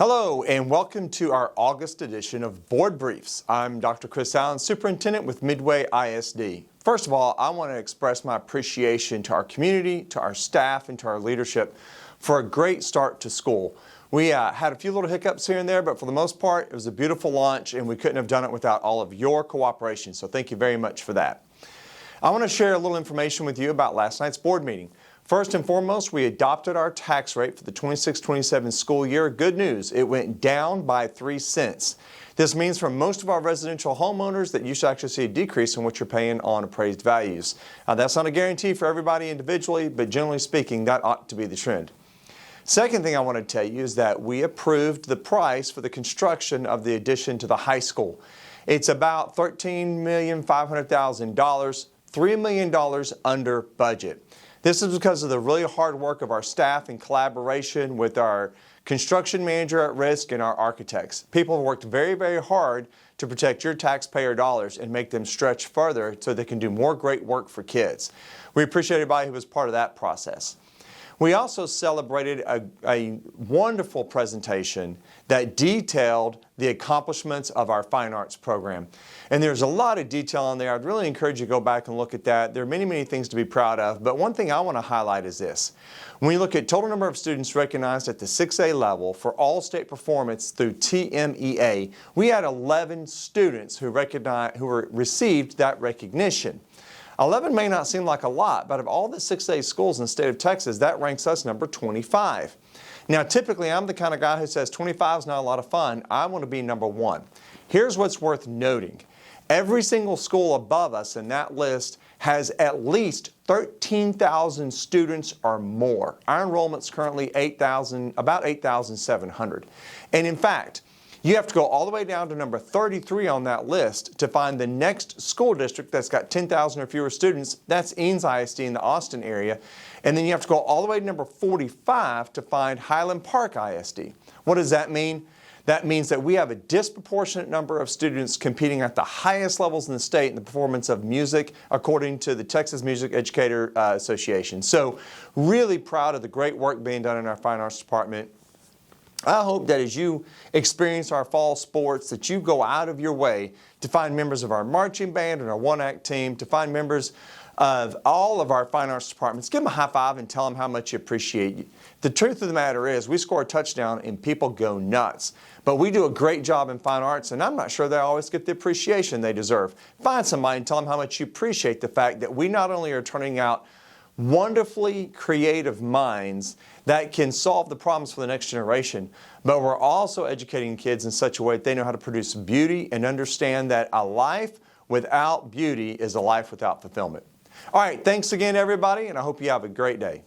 Hello and welcome to our August edition of Board Briefs. I'm Dr. Chris Allen, Superintendent with Midway ISD. First of all, I want to express my appreciation to our community, to our staff, and to our leadership for a great start to school. We had a few little hiccups here and there, but for the most part, it was a beautiful launch and we couldn't have done it without all of your cooperation, so thank you very much for that. I want to share a little information with you about last night's board meeting. First and foremost, we adopted our tax rate for the 26-27 school year. Good news, it went down by 3 cents. This means for most of our residential homeowners that you should actually see a decrease in what you're paying on appraised values. Now, that's not a guarantee for everybody individually, but generally speaking, that ought to be the trend. Second thing I want to tell you is that we approved the price for the construction of the addition to the high school. It's about $13,500,000, $3 million under budget. This is because of the really hard work of our staff in collaboration with our construction manager at risk and our architects. People have worked very, very hard to protect your taxpayer dollars and make them stretch further so they can do more great work for kids. We appreciate everybody who was part of that process. We also celebrated a wonderful presentation that detailed the accomplishments of our fine arts program. And there's a lot of detail on there. I'd really encourage you to go back and look at that. There are many, many things to be proud of, but one thing I want to highlight is this. When you look at total number of students recognized at the 6A level for all state performance through TMEA, we had 11 students who received that recognition. 11 may not seem like a lot, but of all the 6A schools in the state of Texas, that ranks us number 25. Now, typically, I'm the kind of guy who says 25 is not a lot of fun. I want to be number 1. Here's what's worth noting. Every single school above us in that list has at least 13,000 students or more. Our enrollment's currently about 8,700. And in fact, you have to go all the way down to number 33 on that list to find the next school district that's got 10,000 or fewer students. That's Eanes ISD in the Austin area. And then you have to go all the way to number 45 to find Highland Park ISD. What does that mean? That means that we have a disproportionate number of students competing at the highest levels in the state in the performance of music, according to the Texas Music Educator Association. So really proud of the great work being done in our fine arts department. I hope that as you experience our fall sports, that you go out of your way to find members of our marching band and our one-act team, to find members of all of our fine arts departments. Give them a high five and tell them how much you appreciate you. The truth of the matter is we score a touchdown and people go nuts. But we do a great job in fine arts, and I'm not sure they always get the appreciation they deserve. Find somebody and tell them how much you appreciate the fact that we not only are turning out wonderfully creative minds that can solve the problems for the next generation, but we're also educating kids in such a way that they know how to produce beauty and understand that a life without beauty is a life without fulfillment. All right, thanks again, everybody, and I hope you have a great day.